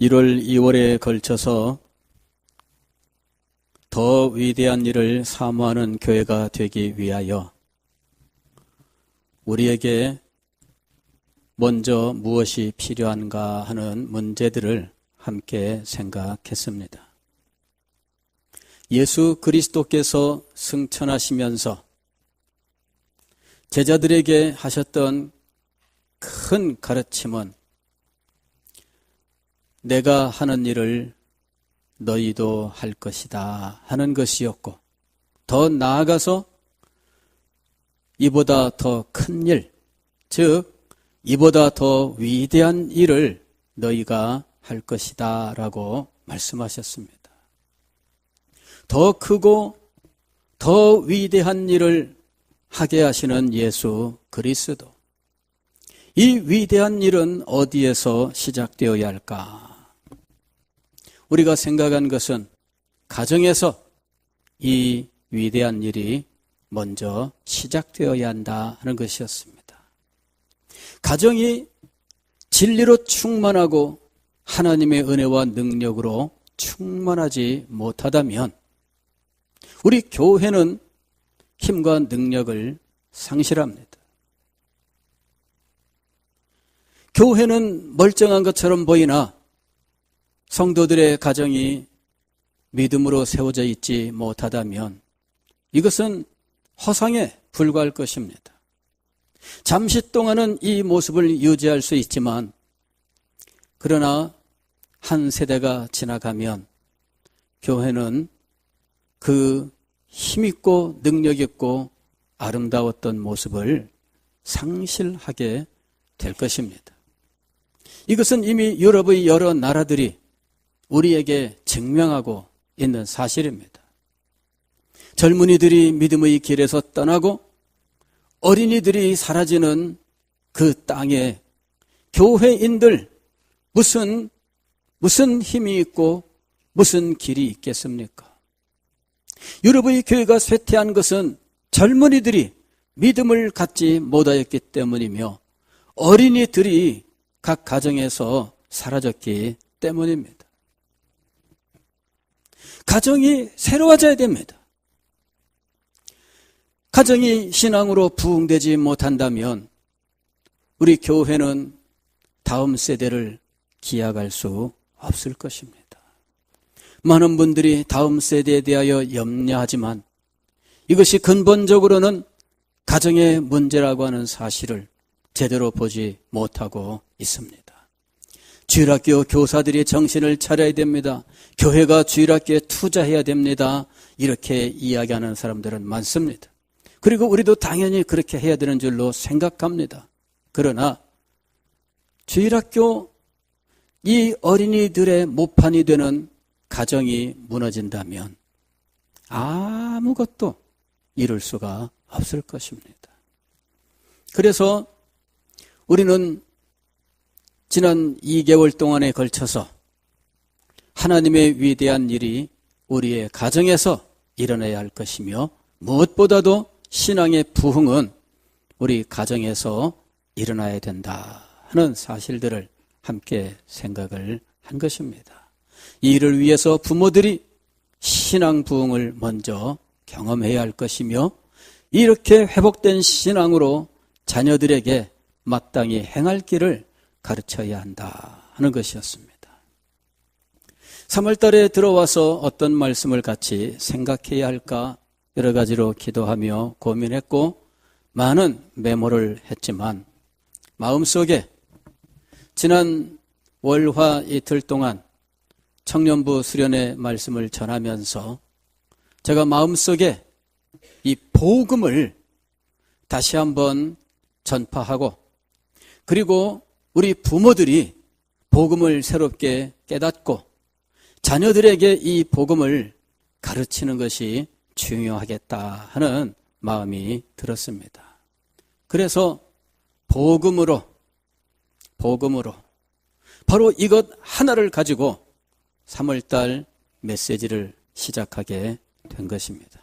1월, 2월에 걸쳐서 더 위대한 일을 사모하는 교회가 되기 위하여 우리에게 먼저 무엇이 필요한가 하는 문제들을 함께 생각했습니다. 예수 그리스도께서 승천하시면서 제자들에게 하셨던 큰 가르침은 내가 하는 일을 너희도 할 것이다 하는 것이었고, 더 나아가서 이보다 더 큰 일, 즉 이보다 더 위대한 일을 너희가 할 것이다 라고 말씀하셨습니다. 더 크고 더 위대한 일을 하게 하시는 예수 그리스도, 이 위대한 일은 어디에서 시작되어야 할까? 우리가 생각한 것은 가정에서 이 위대한 일이 먼저 시작되어야 한다 하는 것이었습니다. 가정이 진리로 충만하고 하나님의 은혜와 능력으로 충만하지 못하다면 우리 교회는 힘과 능력을 상실합니다. 교회는 멀쩡한 것처럼 보이나 성도들의 가정이 믿음으로 세워져 있지 못하다면 이것은 허상에 불과할 것입니다. 잠시 동안은 이 모습을 유지할 수 있지만, 그러나 한 세대가 지나가면 교회는 그 힘있고 능력있고 아름다웠던 모습을 상실하게 될 것입니다. 이것은 이미 유럽의 여러 나라들이 우리에게 증명하고 있는 사실입니다. 젊은이들이 믿음의 길에서 떠나고 어린이들이 사라지는 그 땅에 교회인들 무슨 힘이 있고 무슨 길이 있겠습니까? 유럽의 교회가 쇠퇴한 것은 젊은이들이 믿음을 갖지 못하였기 때문이며 어린이들이 각 가정에서 사라졌기 때문입니다. 가정이 새로워져야 됩니다. 가정이 신앙으로 부흥되지 못한다면 우리 교회는 다음 세대를 기약할 수 없을 것입니다. 많은 분들이 다음 세대에 대하여 염려하지만 이것이 근본적으로는 가정의 문제라고 하는 사실을 제대로 보지 못하고 있습니다. 주일학교 교사들이 정신을 차려야 됩니다. 교회가 주일학교에 투자해야 됩니다. 이렇게 이야기하는 사람들은 많습니다. 그리고 우리도 당연히 그렇게 해야 되는 줄로 생각합니다. 그러나 주일학교 이 어린이들의 모판이 되는 가정이 무너진다면 아무것도 이룰 수가 없을 것입니다. 그래서 우리는 지난 2개월 동안에 걸쳐서 하나님의 위대한 일이 우리의 가정에서 일어나야 할 것이며, 무엇보다도 신앙의 부흥은 우리 가정에서 일어나야 된다 하는 사실들을 함께 생각을 한 것입니다. 이 일을 위해서 부모들이 신앙 부흥을 먼저 경험해야 할 것이며, 이렇게 회복된 신앙으로 자녀들에게 마땅히 행할 길을 가르쳐야 한다 하는 것이었습니다. 3월 달에 들어와서 어떤 말씀을 같이 생각해야 할까 여러 가지로 기도하며 고민했고 많은 메모를 했지만, 마음속에 지난 월화 이틀 동안 청년부 수련회 말씀을 전하면서 제가 마음속에 이 복음을 다시 한번 전파하고, 그리고 우리 부모들이 복음을 새롭게 깨닫고 자녀들에게 이 복음을 가르치는 것이 중요하겠다 하는 마음이 들었습니다. 그래서 복음으로 바로 이것 하나를 가지고 3월달 메시지를 시작하게 된 것입니다.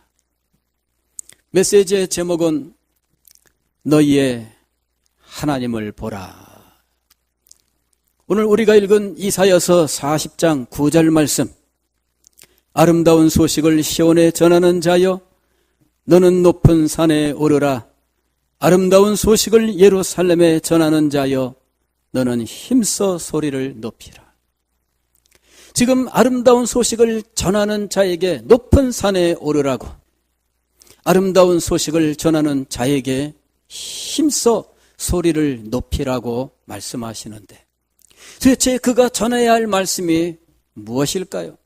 메시지의 제목은 너희의 하나님을 보라. 오늘 우리가 읽은 이사야서 40장 9절 말씀, 아름다운 소식을 시온에 전하는 자여 너는 높은 산에 오르라. 아름다운 소식을 예루살렘에 전하는 자여 너는 힘써 소리를 높이라. 지금 아름다운 소식을 전하는 자에게 높은 산에 오르라고, 아름다운 소식을 전하는 자에게 힘써 소리를 높이라고 말씀하시는데, 도대체 그가 전해야 할 말씀이 무엇일까요?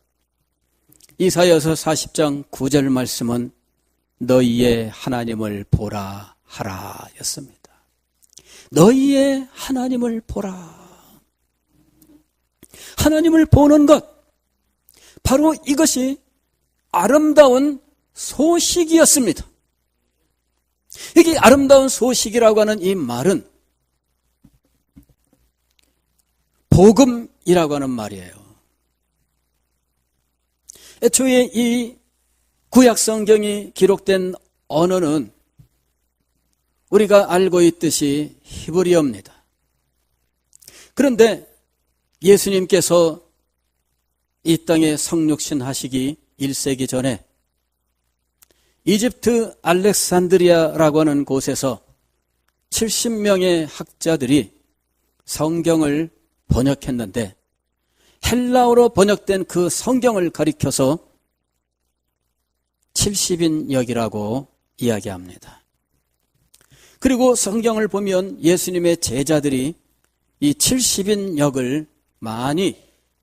이사야서 40장 9절 말씀은 너희의 하나님을 보라 하라 였습니다. 너희의 하나님을 보라. 하나님을 보는 것, 바로 이것이 아름다운 소식이었습니다. 이게 아름다운 소식이라고 하는 이 말은 복음이라고 하는 말이에요. 애초에 이 구약 성경이 기록된 언어는 우리가 알고 있듯이 히브리어입니다. 그런데 예수님께서 이 땅에 성육신 하시기 1세기 전에 이집트 알렉산드리아라고 하는 곳에서 70명의 학자들이 성경을 번역했는데, 헬라어로 번역된 그 성경을 가리켜서 70인역이라고 이야기합니다. 그리고 성경을 보면 예수님의 제자들이 이 70인역을 많이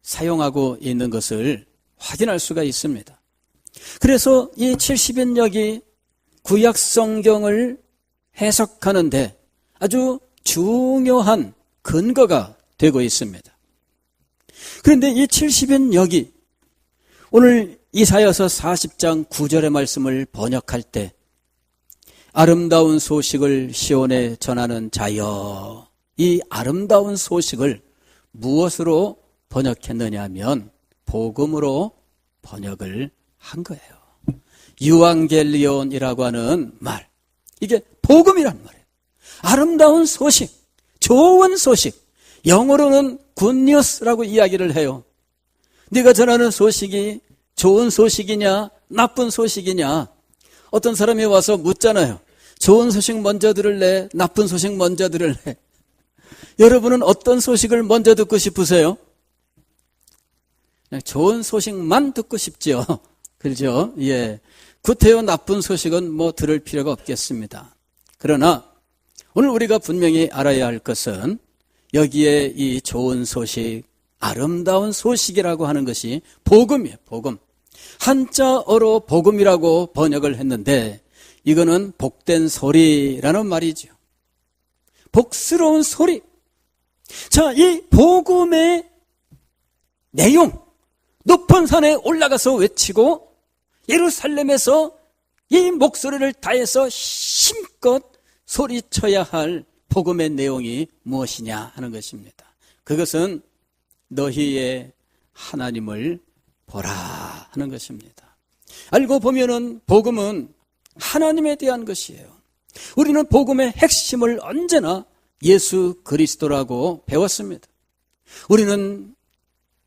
사용하고 있는 것을 확인할 수가 있습니다. 그래서 이 70인역이 구약 성경을 해석하는데 아주 중요한 근거가 되고 있습니다. 그런데 이 70인역이 오늘 이사야서 40장 9절의 말씀을 번역할 때 아름다운 소식을 시온에 전하는 자여, 이 아름다운 소식을 무엇으로 번역했느냐 하면 복음으로 번역을 한 거예요. 유앙겔리온이라고 하는 말, 이게 복음이란 말이에요. 아름다운 소식, 좋은 소식, 영어로는 굿뉴스라고 이야기를 해요. 네가 전하는 소식이 좋은 소식이냐 나쁜 소식이냐, 어떤 사람이 와서 묻잖아요. 좋은 소식 먼저 들을래, 나쁜 소식 먼저 들을래? 여러분은 어떤 소식을 먼저 듣고 싶으세요? 그냥 좋은 소식만 듣고 싶지요. 그렇죠? 예. 구태여 나쁜 소식은 뭐 들을 필요가 없겠습니다. 그러나 오늘 우리가 분명히 알아야 할 것은 여기에 이 좋은 소식, 아름다운 소식이라고 하는 것이 복음이에요. 복음. 한자어로 복음이라고 번역을 했는데 이거는 복된 소리라는 말이죠. 복스러운 소리. 자, 이 복음의 내용, 높은 산에 올라가서 외치고 예루살렘에서 이 목소리를 다해서 힘껏 소리쳐야 할 복음의 내용이 무엇이냐 하는 것입니다. 그것은 너희의 하나님을 보라 하는 것입니다. 알고 보면은 복음은 하나님에 대한 것이에요. 우리는 복음의 핵심을 언제나 예수 그리스도라고 배웠습니다. 우리는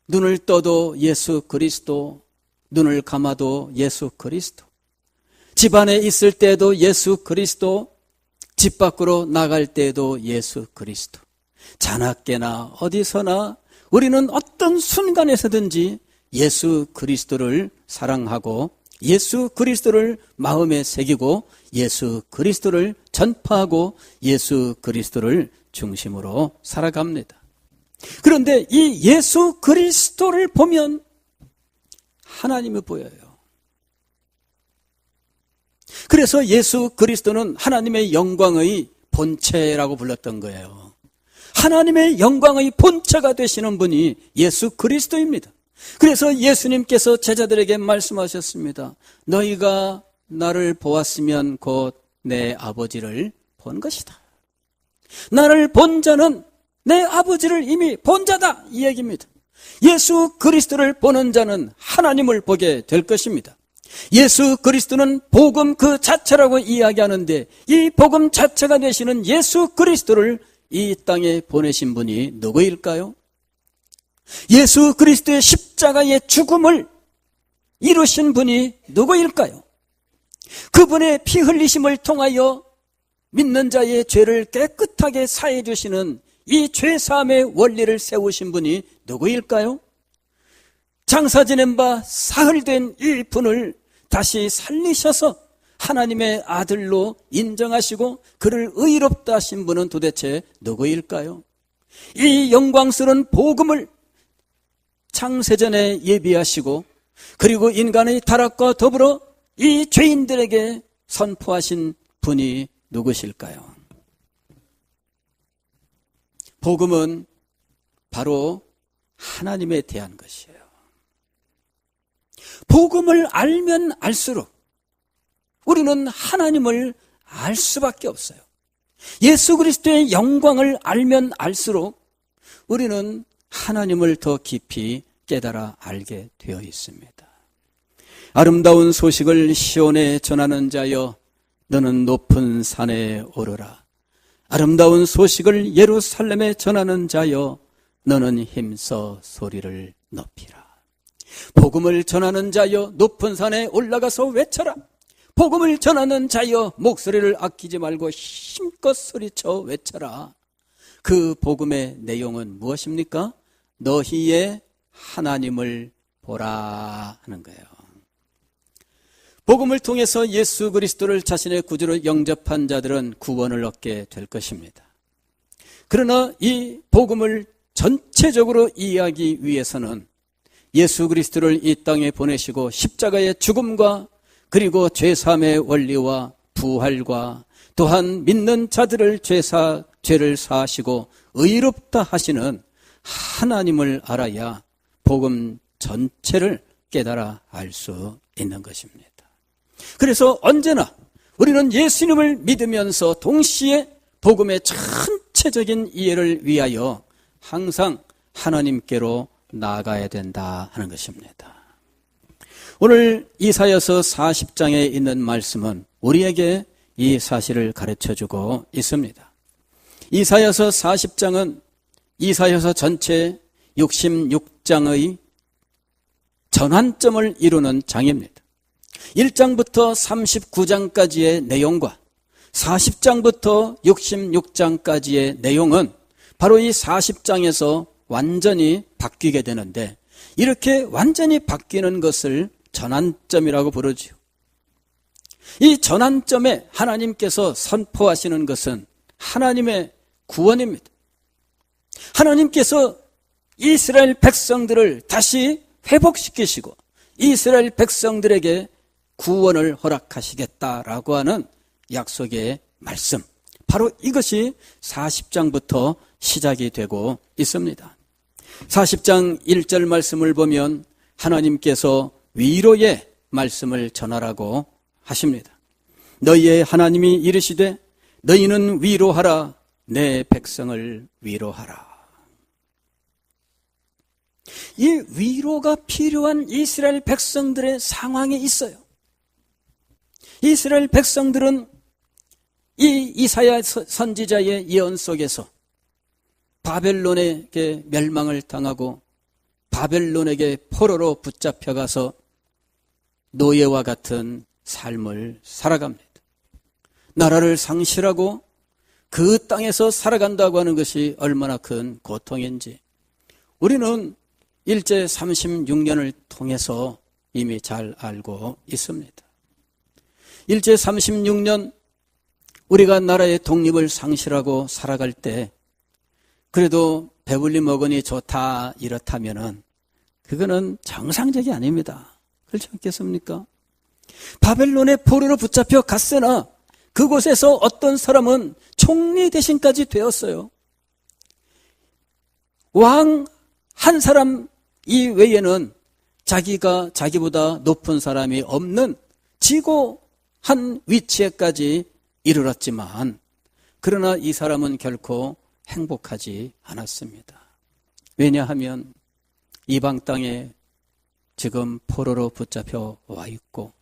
눈을 떠도 예수 그리스도, 눈을 감아도 예수 그리스도, 집 안에 있을 때도 예수 그리스도, 집 밖으로 나갈 때도 예수 그리스도. 자나깨나 어디서나 우리는 어떤 순간에서든지 예수 그리스도를 사랑하고 예수 그리스도를 마음에 새기고 예수 그리스도를 전파하고 예수 그리스도를 중심으로 살아갑니다. 그런데 이 예수 그리스도를 보면 하나님이 보여요. 그래서 예수 그리스도는 하나님의 영광의 본체라고 불렀던 거예요. 하나님의 영광의 본체가 되시는 분이 예수 그리스도입니다. 그래서 예수님께서 제자들에게 말씀하셨습니다. 너희가 나를 보았으면 곧 내 아버지를 본 것이다. 나를 본 자는 내 아버지를 이미 본 자다, 이 얘기입니다. 예수 그리스도를 보는 자는 하나님을 보게 될 것입니다. 예수 그리스도는 복음 그 자체라고 이야기하는데 이 복음 자체가 되시는 예수 그리스도를 이 땅에 보내신 분이 누구일까요? 예수 그리스도의 십자가의 죽음을 이루신 분이 누구일까요? 그분의 피 흘리심을 통하여 믿는 자의 죄를 깨끗하게 사해 주시는 이 죄사함의 원리를 세우신 분이 누구일까요? 장사 지낸 바 사흘된 이 분을 다시 살리셔서 하나님의 아들로 인정하시고 그를 의롭다 하신 분은 도대체 누구일까요? 이 영광스러운 복음을 창세전에 예비하시고 그리고 인간의 타락과 더불어 이 죄인들에게 선포하신 분이 누구실까요? 복음은 바로 하나님에 대한 것이에요. 복음을 알면 알수록 우리는 하나님을 알 수밖에 없어요. 예수 그리스도의 영광을 알면 알수록 우리는 하나님을 더 깊이 깨달아 알게 되어 있습니다. 아름다운 소식을 시온에 전하는 자여 너는 높은 산에 오르라. 아름다운 소식을 예루살렘에 전하는 자여 너는 힘써 소리를 높이라. 복음을 전하는 자여 높은 산에 올라가서 외쳐라. 복음을 전하는 자여 목소리를 아끼지 말고 힘껏 소리쳐 외쳐라. 그 복음의 내용은 무엇입니까? 너희의 하나님을 보라 하는 거예요. 복음을 통해서 예수 그리스도를 자신의 구주로 영접한 자들은 구원을 얻게 될 것입니다. 그러나 이 복음을 전체적으로 이해하기 위해서는 예수 그리스도를 이 땅에 보내시고 십자가의 죽음과 그리고 죄사함의 원리와 부활과 또한 믿는 자들을 죄를 사하시고 의롭다 하시는 하나님을 알아야 복음 전체를 깨달아 알 수 있는 것입니다. 그래서 언제나 우리는 예수님을 믿으면서 동시에 복음의 전체적인 이해를 위하여 항상 하나님께로 나아가야 된다 하는 것입니다. 오늘 이사야서 40장에 있는 말씀은 우리에게 이 사실을 가르쳐주고 있습니다. 이사야서 40장은 이사야서 전체 66장의 전환점을 이루는 장입니다. 1장부터 39장까지의 내용과 40장부터 66장까지의 내용은 바로 이 40장에서 완전히 바뀌게 되는데, 이렇게 완전히 바뀌는 것을 전환점이라고 부르지요. 이 전환점에 하나님께서 선포하시는 것은 하나님의 구원입니다. 하나님께서 이스라엘 백성들을 다시 회복시키시고 이스라엘 백성들에게 구원을 허락하시겠다라고 하는 약속의 말씀, 바로 이것이 40장부터 시작이 되고 있습니다. 40장 1절 말씀을 보면 하나님께서 위로의 말씀을 전하라고 하십니다. 너희의 하나님이 이르시되 너희는 위로하라, 내 백성을 위로하라. 이 위로가 필요한 이스라엘 백성들의 상황에 있어요. 이스라엘 백성들은 이 이사야 선지자의 예언 속에서 바벨론에게 멸망을 당하고 바벨론에게 포로로 붙잡혀가서 노예와 같은 삶을 살아갑니다. 나라를 상실하고 그 땅에서 살아간다고 하는 것이 얼마나 큰 고통인지 우리는 일제 36년을 통해서 이미 잘 알고 있습니다. 일제 36년 우리가 나라의 독립을 상실하고 살아갈 때 그래도 배불리 먹으니 좋다 이렇다면은 그거는 정상적이 아닙니다. 그렇지 않겠습니까? 바벨론의 포로로 붙잡혀 갔으나 그곳에서 어떤 사람은 총리 대신까지 되었어요. 왕 한 사람 이외에는 자기가 자기보다 높은 사람이 없는 지고한 위치에까지 이르렀지만 그러나 이 사람은 결코 행복하지 않았습니다. 왜냐하면 이방 땅에 지금 포로로 붙잡혀 와 있고,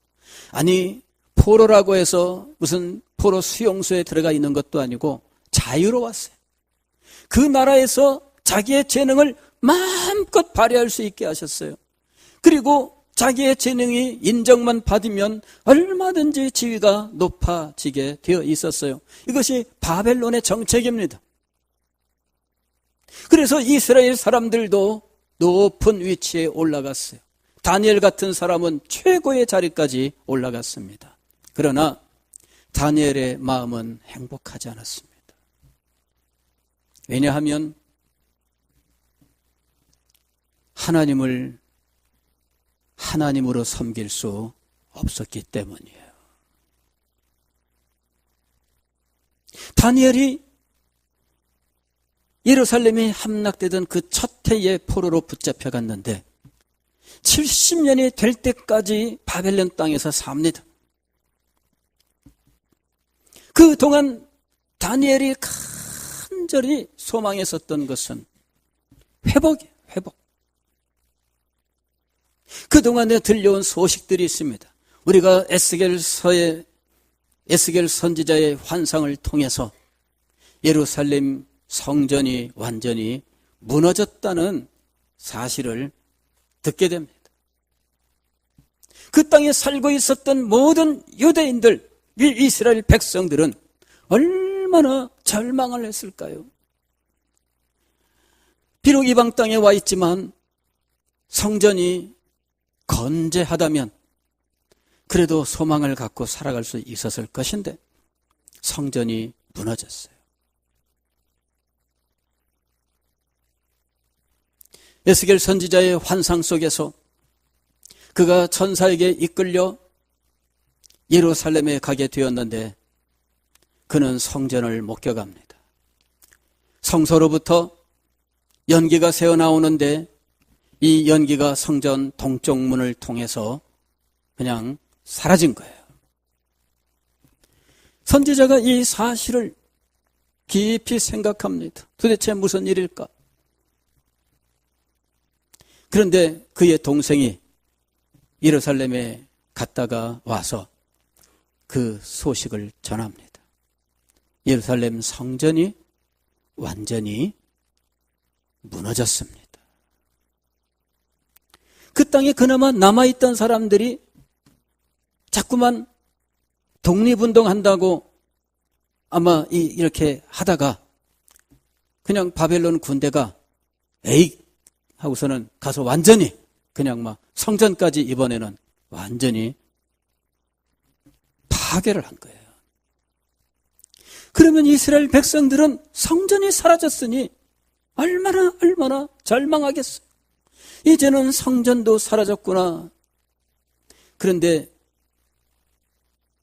아니 포로라고 해서 무슨 포로 수용소에 들어가 있는 것도 아니고 자유로웠어요. 그 나라에서 자기의 재능을 마음껏 발휘할 수 있게 하셨어요. 그리고 자기의 재능이 인정만 받으면 얼마든지 지위가 높아지게 되어 있었어요. 이것이 바벨론의 정책입니다. 그래서 이스라엘 사람들도 높은 위치에 올라갔어요. 다니엘 같은 사람은 최고의 자리까지 올라갔습니다. 그러나 다니엘의 마음은 행복하지 않았습니다. 왜냐하면 하나님을 하나님으로 섬길 수 없었기 때문이에요. 다니엘이 예루살렘이 함락되던 그 첫 해에 포로로 붙잡혀갔는데 70년이 될 때까지 바벨론 땅에서 삽니다. 그동안 다니엘이 간절히 소망했었던 것은 회복이에요. 회복. 그동안에 들려온 소식들이 있습니다. 우리가 에스겔 선지자의 환상을 통해서 예루살렘 성전이 완전히 무너졌다는 사실을 듣게 됩니다. 그 땅에 살고 있었던 모든 유대인들, 이스라엘 백성들은 얼마나 절망을 했을까요? 비록 이방 땅에 와 있지만 성전이 건재하다면 그래도 소망을 갖고 살아갈 수 있었을 것인데 성전이 무너졌어요. 에스겔 선지자의 환상 속에서 그가 천사에게 이끌려 예루살렘에 가게 되었는데 그는 성전을 목격합니다. 성소로부터 연기가 새어나오는데 이 연기가 성전 동쪽 문을 통해서 그냥 사라진 거예요. 선지자가 이 사실을 깊이 생각합니다. 도대체 무슨 일일까? 그런데 그의 동생이 예루살렘에 갔다가 와서 그 소식을 전합니다. 예루살렘 성전이 완전히 무너졌습니다. 그 땅에 그나마 남아있던 사람들이 자꾸만 독립운동한다고 아마 이렇게 하다가 그냥 바벨론 군대가 에이 하고서는 가서 완전히 그냥 막 성전까지 이번에는 완전히 파괴를 한 거예요. 그러면 이스라엘 백성들은 성전이 사라졌으니 얼마나 절망하겠어요. 이제는 성전도 사라졌구나. 그런데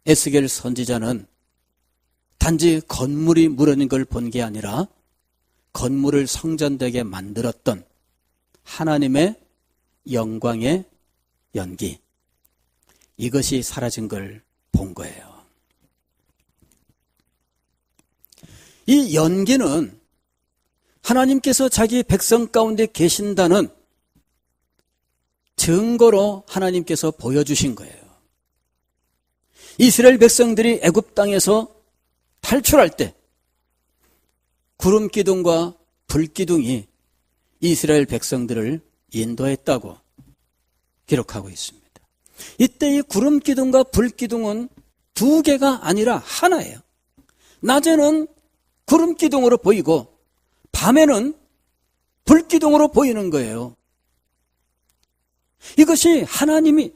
에스겔 선지자는 단지 건물이 무너진 걸 본 게 아니라 건물을 성전되게 만들었던 하나님의 영광의 연기, 이것이 사라진 걸 본 거예요. 이 연기는 하나님께서 자기 백성 가운데 계신다는 증거로 하나님께서 보여주신 거예요. 이스라엘 백성들이 애굽 땅에서 탈출할 때 구름 기둥과 불 기둥이 이스라엘 백성들을 인도했다고 기록하고 있습니다. 이때 이 구름 기둥과 불 기둥은 두 개가 아니라 하나예요. 낮에는 구름 기둥으로 보이고 밤에는 불 기둥으로 보이는 거예요. 이것이 하나님이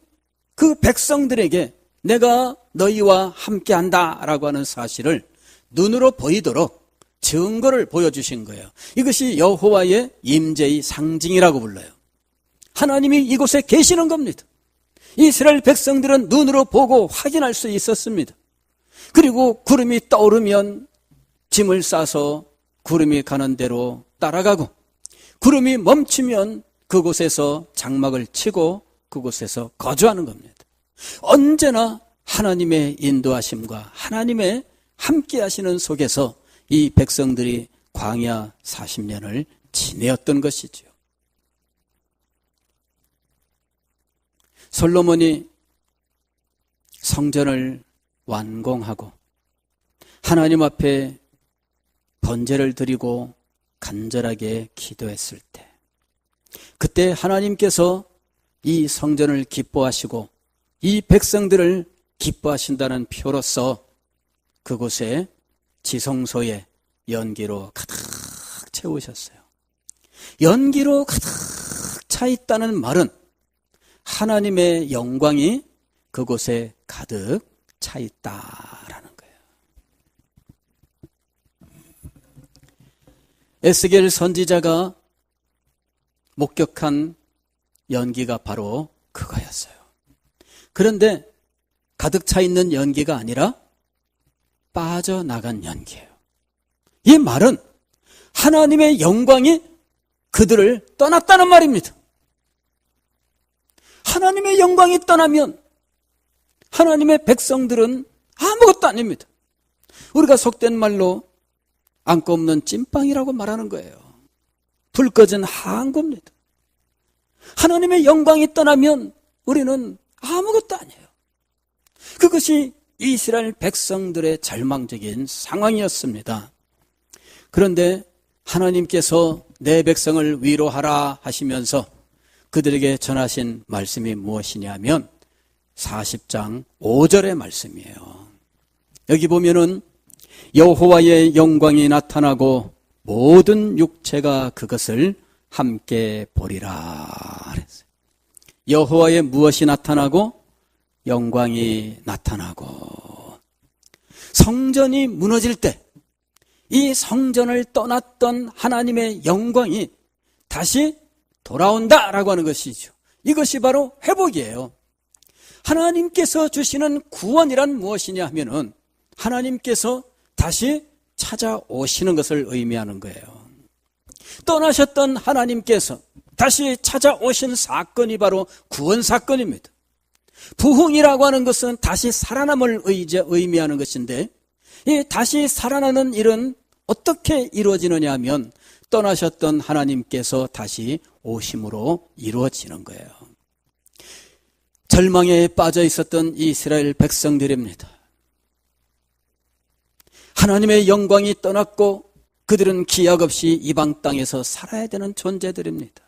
그 백성들에게 내가 너희와 함께한다라고 하는 사실을 눈으로 보이도록 증거를 보여주신 거예요. 이것이 여호와의 임재의 상징이라고 불러요. 하나님이 이곳에 계시는 겁니다. 이스라엘 백성들은 눈으로 보고 확인할 수 있었습니다. 그리고 구름이 떠오르면 짐을 싸서 구름이 가는 대로 따라가고 구름이 멈추면 그곳에서 장막을 치고 그곳에서 거주하는 겁니다. 언제나 하나님의 인도하심과 하나님의 함께 하시는 속에서 이 백성들이 광야 40년을 지내었던 것이죠. 솔로몬이 성전을 완공하고 하나님 앞에 번제를 드리고 간절하게 기도했을 때 그때 하나님께서 이 성전을 기뻐하시고 이 백성들을 기뻐하신다는 표로서 그곳에 지성소에 연기로 가득 채우셨어요. 연기로 가득 차 있다는 말은 하나님의 영광이 그곳에 가득 차 있다라는 거예요. 에스겔 선지자가 목격한 연기가 바로 그거였어요. 그런데 가득 차 있는 연기가 아니라 빠져나간 연기예요. 이 말은 하나님의 영광이 그들을 떠났다는 말입니다. 하나님의 영광이 떠나면 하나님의 백성들은 아무것도 아닙니다. 우리가 속된 말로 안고 없는 찐빵이라고 말하는 거예요. 불 꺼진 항구입니다. 하나님의 영광이 떠나면 우리는 아무것도 아니에요. 그것이 이스라엘 백성들의 절망적인 상황이었습니다. 그런데 하나님께서 내 백성을 위로하라 하시면서 그들에게 전하신 말씀이 무엇이냐면 40장 5절의 말씀이에요. 여기 보면은 여호와의 영광이 나타나고 모든 육체가 그것을 함께 보리라 그랬어요. 여호와의 무엇이 나타나고 영광이 나타나고 성전이 무너질 때 이 성전을 떠났던 하나님의 영광이 다시 돌아온다라고 하는 것이죠. 이것이 바로 회복이에요. 하나님께서 주시는 구원이란 무엇이냐 하면은 하나님께서 다시 찾아오시는 것을 의미하는 거예요. 떠나셨던 하나님께서 다시 찾아오신 사건이 바로 구원 사건입니다. 부흥이라고 하는 것은 다시 살아남을 의미하는 것인데 이 다시 살아나는 일은 어떻게 이루어지느냐 하면 떠나셨던 하나님께서 다시 오심으로 이루어지는 거예요. 절망에 빠져 있었던 이스라엘 백성들입니다. 하나님의 영광이 떠났고 그들은 기약 없이 이방 땅에서 살아야 되는 존재들입니다.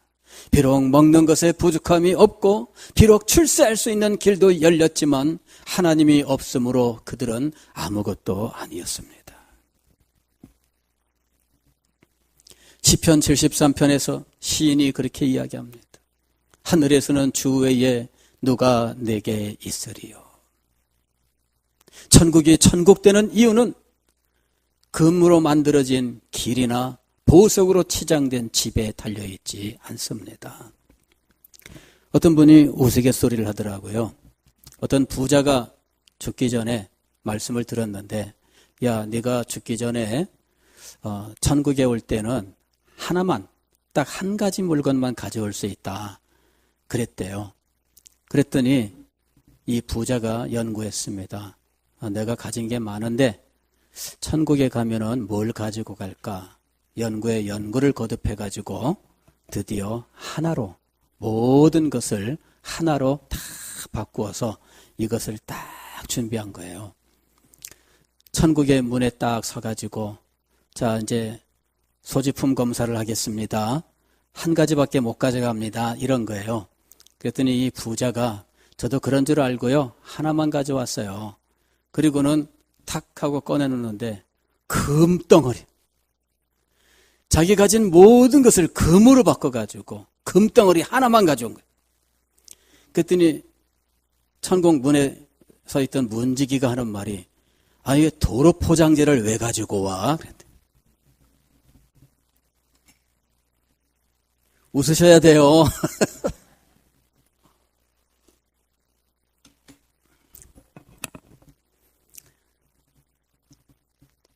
비록 먹는 것에 부족함이 없고 비록 출세할 수 있는 길도 열렸지만 하나님이 없으므로 그들은 아무것도 아니었습니다. 시편 73편에서 시인이 그렇게 이야기합니다. 하늘에서는 주 외에 누가 내게 있으리요. 천국이 천국되는 이유는 금으로 만들어진 길이나 보석으로 치장된 집에 달려있지 않습니다. 어떤 분이 우스갯소리를 하더라고요. 어떤 부자가 죽기 전에 말씀을 들었는데 야, 네가 죽기 전에 천국에 올 때는 하나만, 딱 한 가지 물건만 가져올 수 있다 그랬대요. 그랬더니 이 부자가 연구했습니다. 내가 가진 게 많은데 천국에 가면은 뭘 가지고 갈까? 연구에 연구를 거듭해가지고 드디어 하나로 모든 것을 하나로 다 바꾸어서 이것을 딱 준비한 거예요. 천국의 문에 딱 서가지고 자 이제 소지품 검사를 하겠습니다. 한 가지밖에 못 가져갑니다. 이런 거예요. 그랬더니 이 부자가 저도 그런 줄 알고요. 하나만 가져왔어요. 그리고는 탁 하고 꺼내놓는데 금덩어리. 자기 가진 모든 것을 금으로 바꿔가지고 금덩어리 하나만 가져온 거예요. 그랬더니 천국 문에 서 있던 문지기가 하는 말이 아니 도로 포장재를 왜 가지고 와? 그랬더니 웃으셔야 돼요.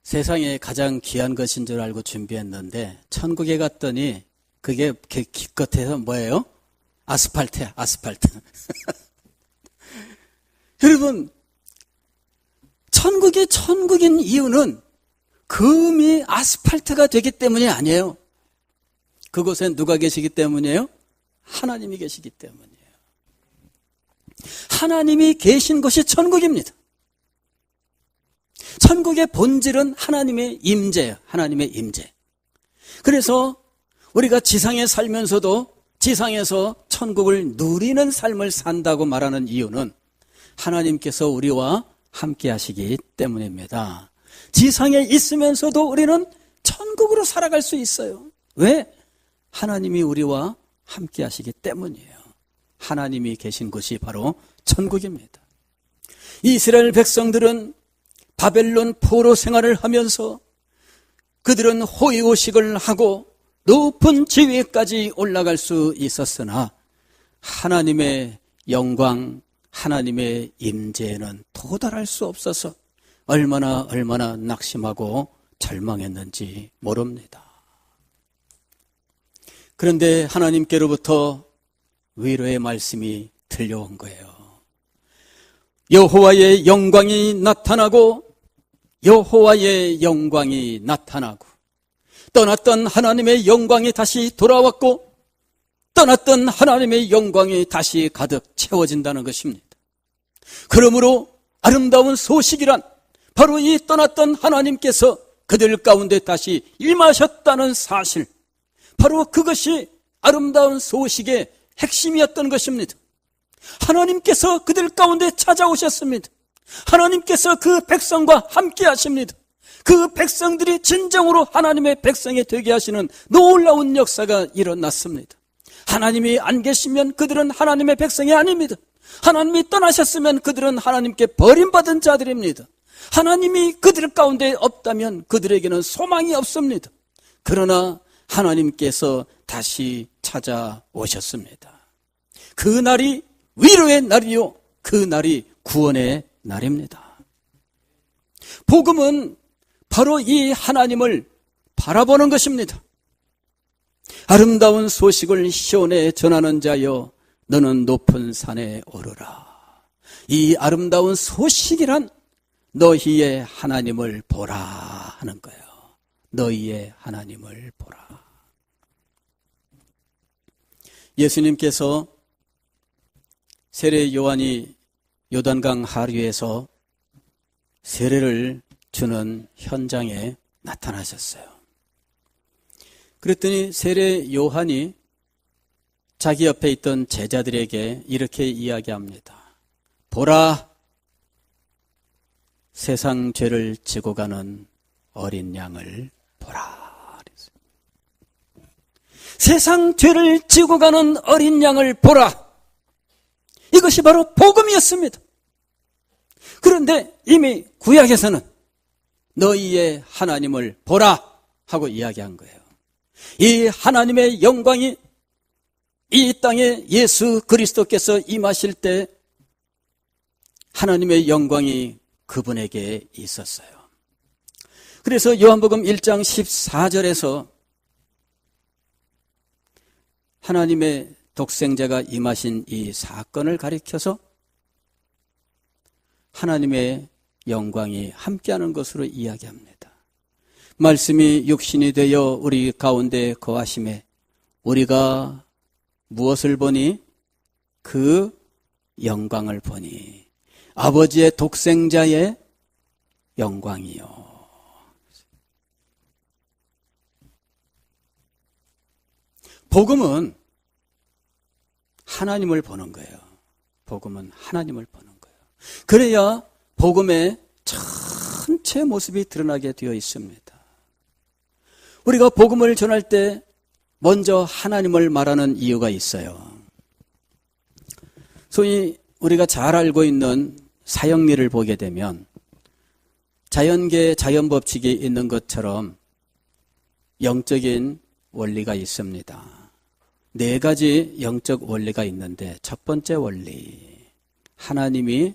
세상에 가장 귀한 것인 줄 알고 준비했는데 천국에 갔더니 그게 기껏해서 뭐예요? 아스팔트야, 아스팔트. 여러분, 천국이 천국인 이유는 금이 아스팔트가 되기 때문이 아니에요. 그곳엔 누가 계시기 때문이에요? 하나님이 계시기 때문이에요. 하나님이 계신 곳이 천국입니다. 천국의 본질은 하나님의 임재예요. 하나님의 임재. 그래서 우리가 지상에 살면서도 지상에서 천국을 누리는 삶을 산다고 말하는 이유는 하나님께서 우리와 함께 하시기 때문입니다. 지상에 있으면서도 우리는 천국으로 살아갈 수 있어요. 왜? 하나님이 우리와 함께 하시기 때문이에요. 하나님이 계신 곳이 바로 천국입니다. 이스라엘 백성들은 바벨론 포로 생활을 하면서 그들은 호의호식을 하고 높은 지위까지 올라갈 수 있었으나 하나님의 영광, 하나님의 임재에는 도달할 수 없어서 얼마나 낙심하고 절망했는지 모릅니다. 그런데 하나님께로부터 위로의 말씀이 들려온 거예요. 여호와의 영광이 나타나고 여호와의 영광이 나타나고 떠났던 하나님의 영광이 다시 돌아왔고 떠났던 하나님의 영광이 다시 가득 채워진다는 것입니다. 그러므로 아름다운 소식이란 바로 이 떠났던 하나님께서 그들 가운데 다시 임하셨다는 사실, 바로 그것이 아름다운 소식의 핵심이었던 것입니다. 하나님께서 그들 가운데 찾아오셨습니다. 하나님께서 그 백성과 함께 하십니다. 그 백성들이 진정으로 하나님의 백성이 되게 하시는 놀라운 역사가 일어났습니다. 하나님이 안 계시면 그들은 하나님의 백성이 아닙니다. 하나님이 떠나셨으면 그들은 하나님께 버림받은 자들입니다. 하나님이 그들 가운데 없다면 그들에게는 소망이 없습니다. 그러나 하나님께서 다시 찾아오셨습니다. 그 날이 위로의 날이요, 그 날이 구원의 날입니다. 복음은 바로 이 하나님을 바라보는 것입니다. 아름다운 소식을 시온에 전하는 자여 너는 높은 산에 오르라. 이 아름다운 소식이란 너희의 하나님을 보라 하는 거예요. 너희의 하나님을 보라. 예수님께서 세례 요한이 요단강 하류에서 세례를 주는 현장에 나타나셨어요. 그랬더니 세례 요한이 자기 옆에 있던 제자들에게 이렇게 이야기합니다. 보라, 세상 죄를 지고 가는 어린 양을 보라. 세상 죄를 지고 가는 어린 양을 보라. 이것이 바로 복음이었습니다. 그런데 이미 구약에서는 너희의 하나님을 보라 하고 이야기한 거예요. 이 하나님의 영광이 이 땅에 예수 그리스도께서 임하실 때 하나님의 영광이 그분에게 있었어요. 그래서 요한복음 1장 14절에서 하나님의 독생자가 임하신 이 사건을 가리켜서 하나님의 영광이 함께하는 것으로 이야기합니다. 말씀이 육신이 되어 우리 가운데 거하심에 우리가 무엇을 보니? 그 영광을 보니 아버지의 독생자의 영광이요. 복음은 하나님을 보는 거예요. 복음은 하나님을 보는 거예요. 그래야 복음의 전체 모습이 드러나게 되어 있습니다. 우리가 복음을 전할 때 먼저 하나님을 말하는 이유가 있어요. 소위 우리가 잘 알고 있는 사형리를 보게 되면 자연계 자연법칙이 있는 것처럼 영적인 원리가 있습니다. 4가지 영적 원리가 있는데 첫 번째 원리, 하나님이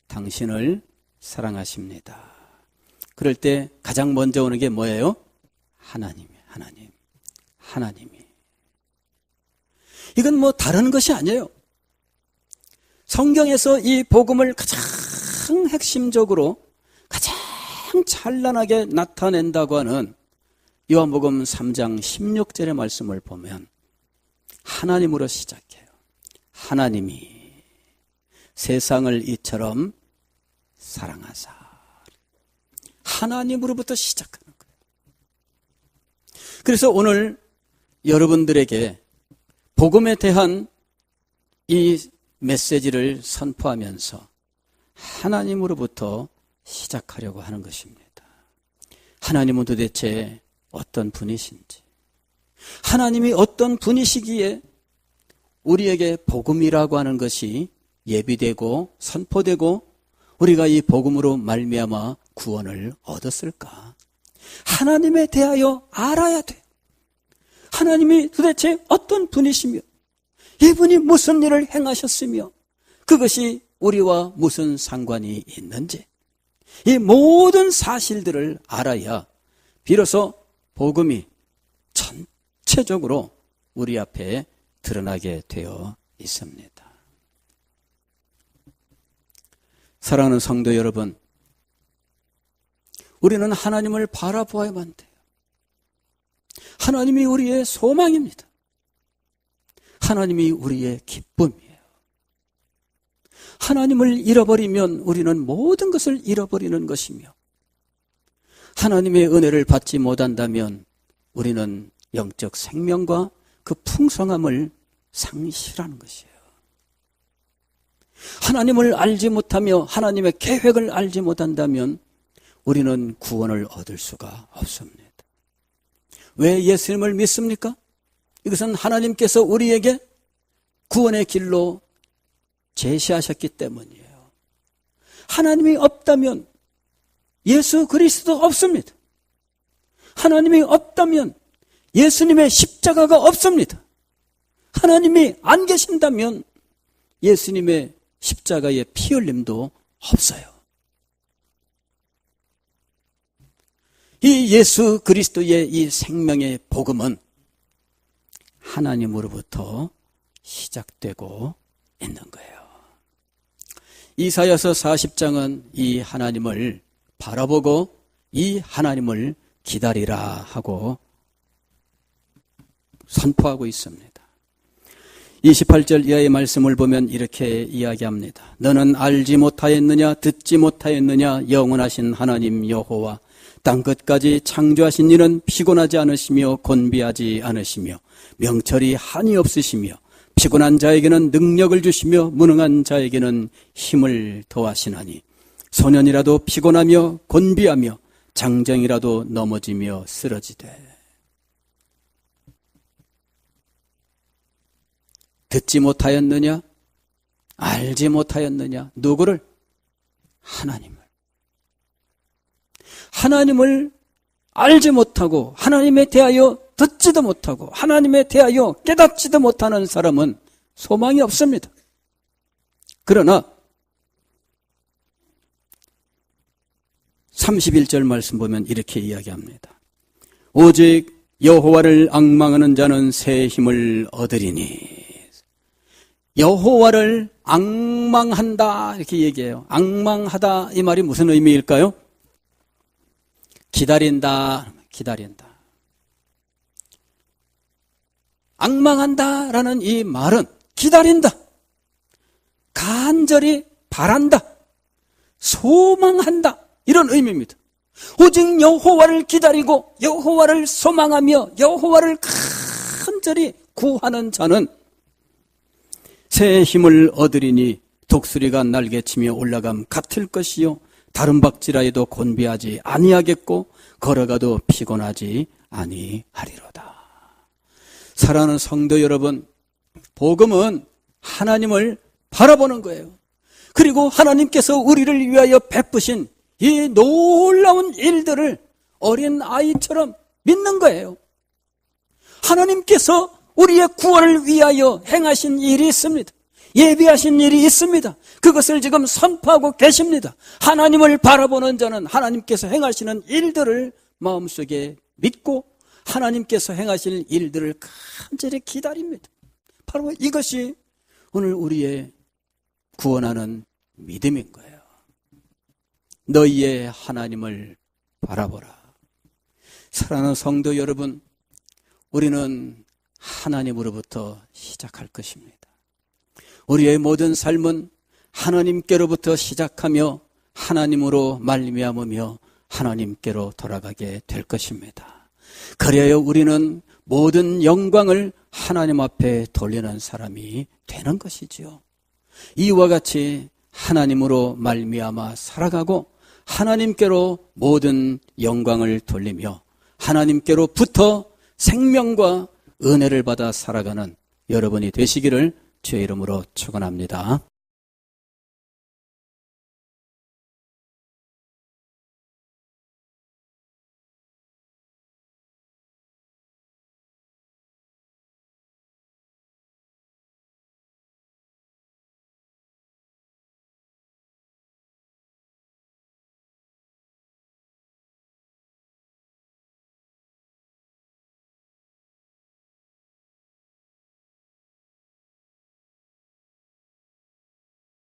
당신을 사랑하십니다. 그럴 때 가장 먼저 오는 게 뭐예요? 하나님이. 이건 뭐 다른 것이 아니에요. 성경에서 이 복음을 가장 핵심적으로 가장 찬란하게 나타낸다고 하는 요한복음 3장 16절의 말씀을 보면 하나님으로 시작해요. 하나님이 세상을 이처럼 사랑하사. 하나님으로부터 시작하는 거예요. 그래서 오늘 여러분들에게 복음에 대한 이 메시지를 선포하면서 하나님으로부터 시작하려고 하는 것입니다. 하나님은 도대체 어떤 분이신지, 하나님이 어떤 분이시기에 우리에게 복음이라고 하는 것이 예비되고 선포되고 우리가 이 복음으로 말미암아 구원을 얻었을까? 하나님에 대하여 알아야 돼요. 하나님이 도대체 어떤 분이시며 이분이 무슨 일을 행하셨으며 그것이 우리와 무슨 상관이 있는지 이 모든 사실들을 알아야 비로소 복음이 전체적으로 우리 앞에 드러나게 되어 있습니다. 사랑하는 성도 여러분, 우리는 하나님을 바라보아야만 돼요. 하나님이 우리의 소망입니다. 하나님이 우리의 기쁨이에요. 하나님을 잃어버리면 우리는 모든 것을 잃어버리는 것이며 하나님의 은혜를 받지 못한다면 우리는 영적 생명과 그 풍성함을 상실하는 것이에요. 하나님을 알지 못하며 하나님의 계획을 알지 못한다면 우리는 구원을 얻을 수가 없습니다. 왜 예수님을 믿습니까? 이것은 하나님께서 우리에게 구원의 길로 제시하셨기 때문이에요. 하나님이 없다면 예수 그리스도 없습니다. 하나님이 없다면 예수님의 십자가가 없습니다. 하나님이 안 계신다면 예수님의 십자가의 피 흘림도 없어요. 이 예수 그리스도의 이 생명의 복음은 하나님으로부터 시작되고 있는 거예요. 이사야서 40장은 이 하나님을 바라보고 이 하나님을 기다리라 하고 선포하고 있습니다. 28절 이하의 말씀을 보면 이렇게 이야기합니다. 너는 알지 못하였느냐 듣지 못하였느냐 영원하신 하나님 여호와 땅 끝까지 창조하신 이는 피곤하지 않으시며 곤비하지 않으시며 명철이 한이 없으시며 피곤한 자에게는 능력을 주시며 무능한 자에게는 힘을 더하시나니 소년이라도 피곤하며 곤비하며 장정이라도 넘어지며 쓰러지되 듣지 못하였느냐? 알지 못하였느냐? 누구를? 하나님을. 하나님을 알지 못하고 하나님에 대하여 듣지도 못하고 하나님에 대하여 깨닫지도 못하는 사람은 소망이 없습니다. 그러나 31절 말씀 보면 이렇게 이야기합니다. 오직 여호와를 앙망하는 자는 새 힘을 얻으리니. 여호와를 앙망한다 이렇게 얘기해요. 앙망하다 이 말이 무슨 의미일까요? 기다린다. 앙망한다라는 이 말은 기다린다. 간절히 바란다. 소망한다. 이런 의미입니다. 오직 여호와를 기다리고 여호와를 소망하며 여호와를 간절히 구하는 자는 새 힘을 얻으리니 독수리가 날개치며 올라감 같을 것이요 다른 박질하여도 곤비하지 아니하겠고 걸어가도 피곤하지 아니하리로다. 사랑하는 성도 여러분, 복음은 하나님을 바라보는 거예요. 그리고 하나님께서 우리를 위하여 베푸신 이 놀라운 일들을 어린 아이처럼 믿는 거예요. 하나님께서 우리의 구원을 위하여 행하신 일이 있습니다. 예비하신 일이 있습니다. 그것을 지금 선포하고 계십니다. 하나님을 바라보는 자는 하나님께서 행하시는 일들을 마음속에 믿고 하나님께서 행하실 일들을 간절히 기다립니다. 바로 이것이 오늘 우리의 구원하는 믿음인 거예요. 너희의 하나님을 바라보라. 사랑하는 성도 여러분, 우리는 하나님으로부터 시작할 것입니다. 우리의 모든 삶은 하나님께로부터 시작하며 하나님으로 말미암으며 하나님께로 돌아가게 될 것입니다. 그래야 우리는 모든 영광을 하나님 앞에 돌리는 사람이 되는 것이지요. 이와 같이 하나님으로 말미암아 살아가고 하나님께로 모든 영광을 돌리며 하나님께로부터 생명과 은혜를 받아 살아가는 여러분이 되시기를 주의 이름으로 축원합니다.